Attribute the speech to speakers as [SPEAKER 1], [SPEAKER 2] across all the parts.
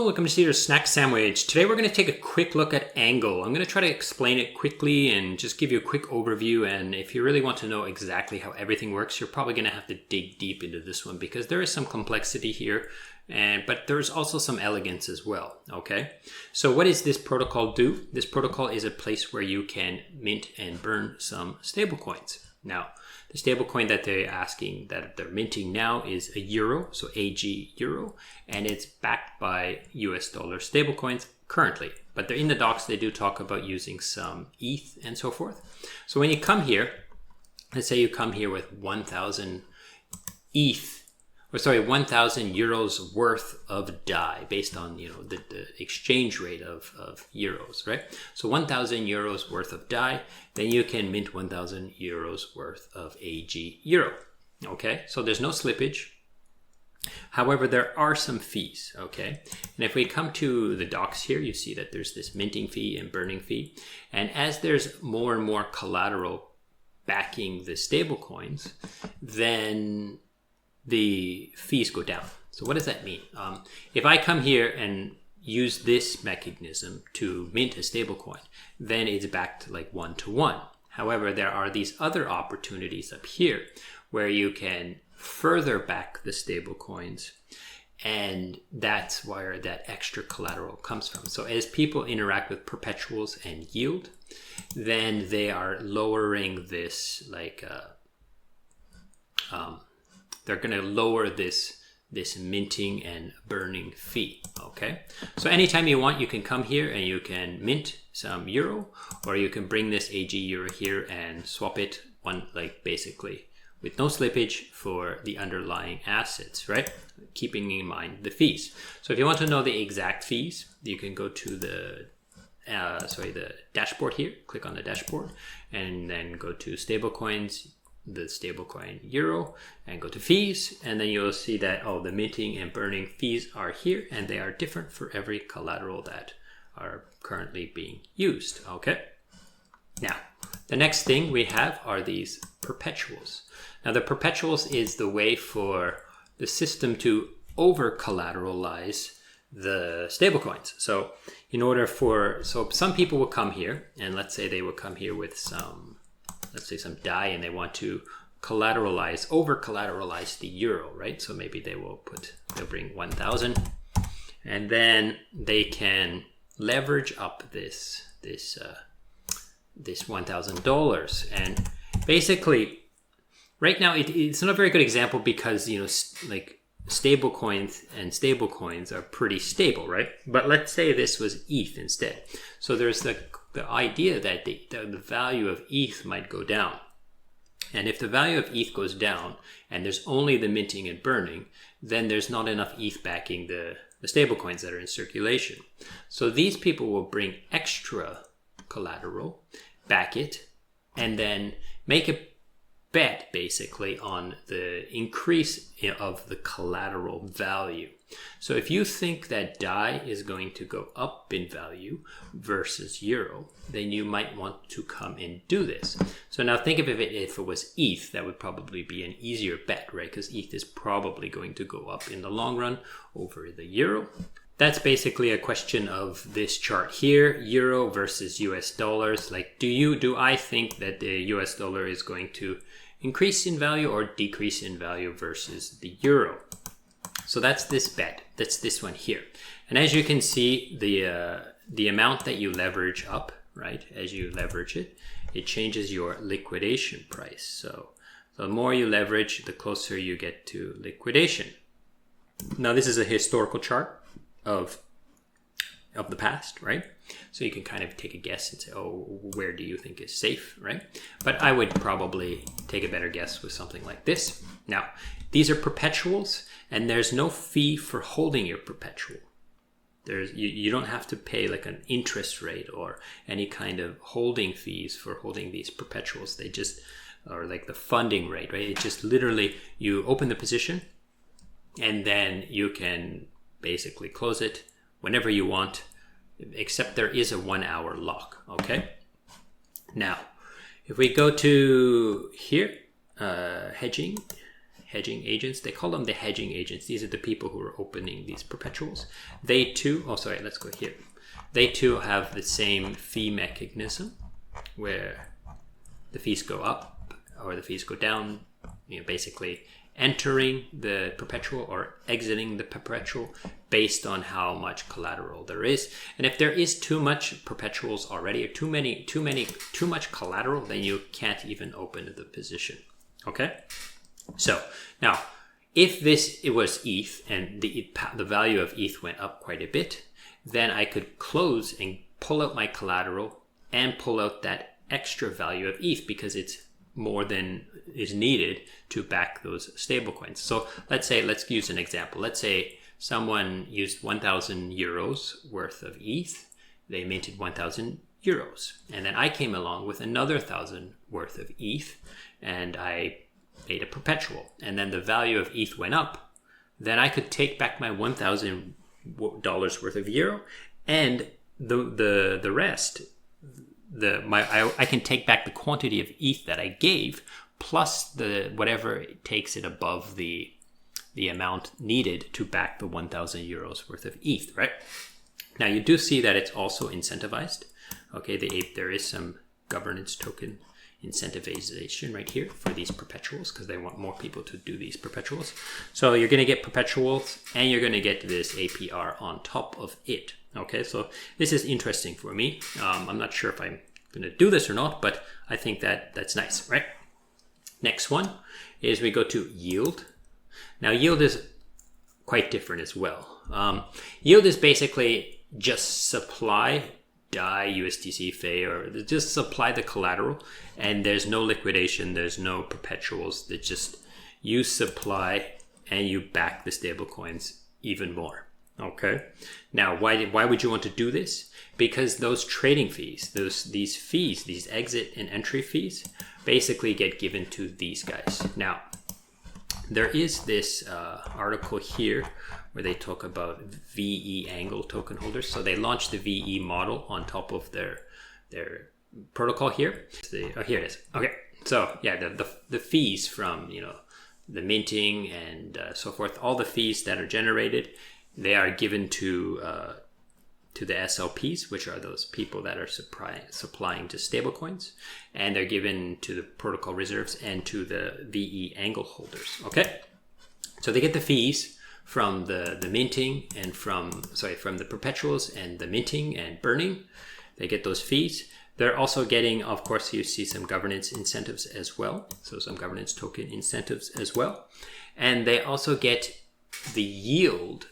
[SPEAKER 1] welcome to CEAZOR Snack Sandwich. Today we're going to take a quick look at Angle. I'm going to try to explain it quickly and just give you a quick overview, and if you really want to know exactly how everything works, you're probably going to have to dig deep into this one because there is some complexity here, but there's also some elegance as well, okay? So what does this protocol do? This protocol is a place where you can mint and burn some stablecoins. Now, the stablecoin that they're minting now is a euro, so AG euro, and it's backed by US dollar stablecoins currently. But they're in the docs, they do talk about using some ETH and so forth. So when you come here, let's say you come here with 1,000 1,000 euros worth of DAI based on, the exchange rate of euros, right? So 1,000 euros worth of DAI, then you can mint 1,000 euros worth of AG euro, okay? So there's no slippage. However, there are some fees, okay? And if we come to the docs here, you see that there's this minting fee and burning fee. And as there's more and more collateral backing the stable coins, then the fees go down. So what does that mean? If I come here and use this mechanism to mint a stablecoin, then it's backed like 1-to-1. However, there are these other opportunities up here where you can further back the stablecoins, and that's where that extra collateral comes from. So as people interact with perpetuals and yield, then they are lowering this they're going to lower this minting and burning fee, okay? So anytime you want, you can come here and you can mint some euro, or you can bring this AG euro here and swap it basically with no slippage for the underlying assets, right? Keeping in mind the fees. So if you want to know the exact fees, you can go to the dashboard here, click on the dashboard, and then go to stablecoins, the stablecoin euro, and go to fees, and then you'll see that the minting and burning fees are here, and they are different for every collateral that are currently being used, okay? Now, the next thing we have are these perpetuals. Now, the perpetuals is the way for the system to over-collateralize the stablecoins. So some people will come here, and let's say they will come here with some DAI, and they want to over-collateralize the euro, right? So maybe they'll bring 1,000, and then they can leverage up this $1,000. And basically, right now it's not a very good example because stablecoins are pretty stable, right? But let's say this was ETH instead. So there's the idea that the value of ETH might go down. And if the value of ETH goes down and there's only the minting and burning, then there's not enough ETH backing the stablecoins that are in circulation. So these people will bring extra collateral, back it, and then make a bet basically on the increase of the collateral value. So if you think that DAI is going to go up in value versus euro, then you might want to come and do this. So now think of it, if it was ETH, that would probably be an easier bet, right? Because ETH is probably going to go up in the long run over the euro. That's basically a question of this chart here, euro versus US dollars. Do I think that the US dollar is going to increase in value or decrease in value versus the euro? So that's this bet. That's this one here. And as you can see, the amount that you leverage up, right? As you leverage it, it changes your liquidation price. So the more you leverage, the closer you get to liquidation. Now this is a historical chart of the past, right? So you can kind of take a guess and say, where do you think is safe, right? But I would probably take a better guess with something like this. Now, these are perpetuals, and there's no fee for holding your perpetual. You don't have to pay like an interest rate or any kind of holding fees for holding these perpetuals. They just are like the funding rate, right? It just literally, you open the position, and then you can basically close it whenever you want, except there is a 1-hour lock, okay? Now, if we go to here, hedging hedging agents. They call them the hedging agents. These are the people who are opening these perpetuals. They too, let's go here. They too have the same fee mechanism where the fees go up or the fees go down, basically entering the perpetual or exiting the perpetual based on how much collateral there is. And if there is too much perpetuals already, or too much collateral, then you can't even open the position. Okay, so now if it was ETH and the value of ETH went up quite a bit, then I could close and pull out my collateral and pull out that extra value of ETH because it's more than is needed to back those stablecoins. So let's use an example. Let's say someone used 1,000 euros worth of ETH. They minted 1,000 euros. And then I came along with another 1,000 worth of ETH and I made a perpetual. And then the value of ETH went up. Then I could take back my $1,000 worth of euro and the rest. I can take back the quantity of ETH that I gave plus the whatever it takes it above the amount needed to back the 1,000 euros worth of ETH, right? Now you do see that it's also incentivized. Okay, there is some governance token incentivization right here for these perpetuals because they want more people to do these perpetuals. So you're going to get perpetuals and you're going to get this APR on top of it. Okay, so this is interesting for me. I'm not sure if I'm going to do this or not, but I think that's nice, right? Next one is we go to yield. Now yield is quite different as well. Yield is basically just supply DAI, USDC, FEI, or just supply the collateral, and there's no liquidation, there's no perpetuals. That just you supply and you back the stable coins even more. Okay. Now, why would you want to do this? Because those trading fees, these exit and entry fees, basically get given to these guys. Now, there is this article here where they talk about VE angle token holders. So they launched the VE model on top of their protocol here. Here it is. Okay. So yeah, the fees from the minting and so forth, all the fees that are generated, they are given to the SLPs, which are those people that are supplying to stablecoins, and they're given to the protocol reserves and to the VE angle holders. Okay, so they get the fees from the minting and from the perpetuals and the minting and burning. They get those fees. They're also getting, of course, you see some governance incentives as well. So some governance token incentives as well, and they also get the yield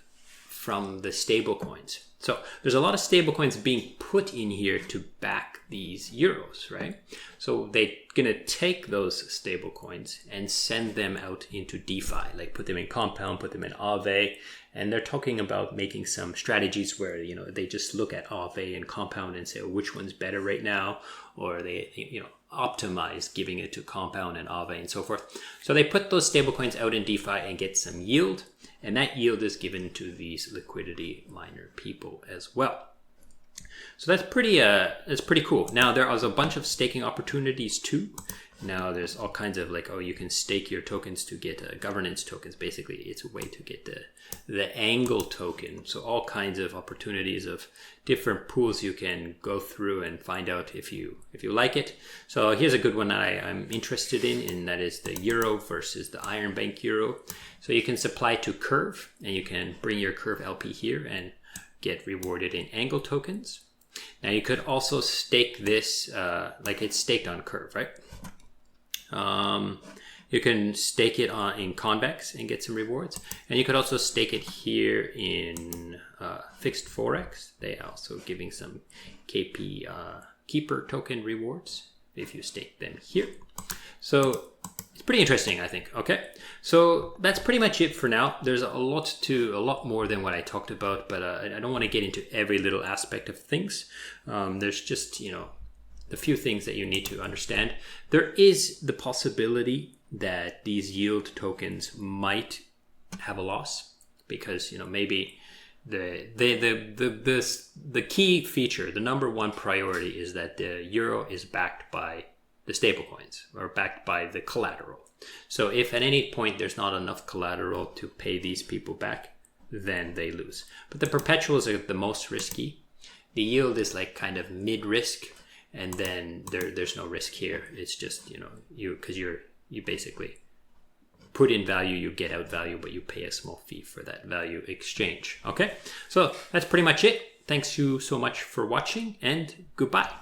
[SPEAKER 1] from the stable coins. So there's a lot of stable coins being put in here to back these euros, right? So they're going to take those stable coins and send them out into DeFi, like put them in Compound, put them in Aave. And they're talking about making some strategies where, they just look at Aave and Compound and say, which one's better right now? Or they, optimize giving it to Compound and Aave and so forth. So they put those stablecoins out in DeFi and get some yield. And that yield is given to these liquidity miner people as well. So that's pretty cool. Now there are a bunch of staking opportunities too. Now there's all kinds of you can stake your tokens to get governance tokens. Basically, it's a way to get the angle token. So all kinds of opportunities of different pools you can go through and find out if you like it. So here's a good one that I'm interested in, and that is the Euro versus the Iron Bank Euro. So you can supply to Curve, and you can bring your Curve LP here and get rewarded in angle tokens. Now you could also stake this like it's staked on Curve, right? You can stake it in Convex and get some rewards, and you could also stake it here in Fixed Forex. They are also giving some KP Keeper token rewards if you stake them here. So it's pretty interesting, I think. Okay, so that's pretty much it for now. There's a lot more than what I talked about, but I don't want to get into every little aspect of things. There's just the few things that you need to understand. There is the possibility that these yield tokens might have a loss because maybe the key feature, the number one priority, is that the euro is backed by the stablecoins, or backed by the collateral. So if at any point there's not enough collateral to pay these people back, then they lose. But the perpetuals are the most risky. The yield is like kind of mid-risk, and then there's no risk here. It's just, you basically put in value, you get out value, but you pay a small fee for that value exchange. Okay, so that's pretty much it. Thanks you so much for watching, and goodbye.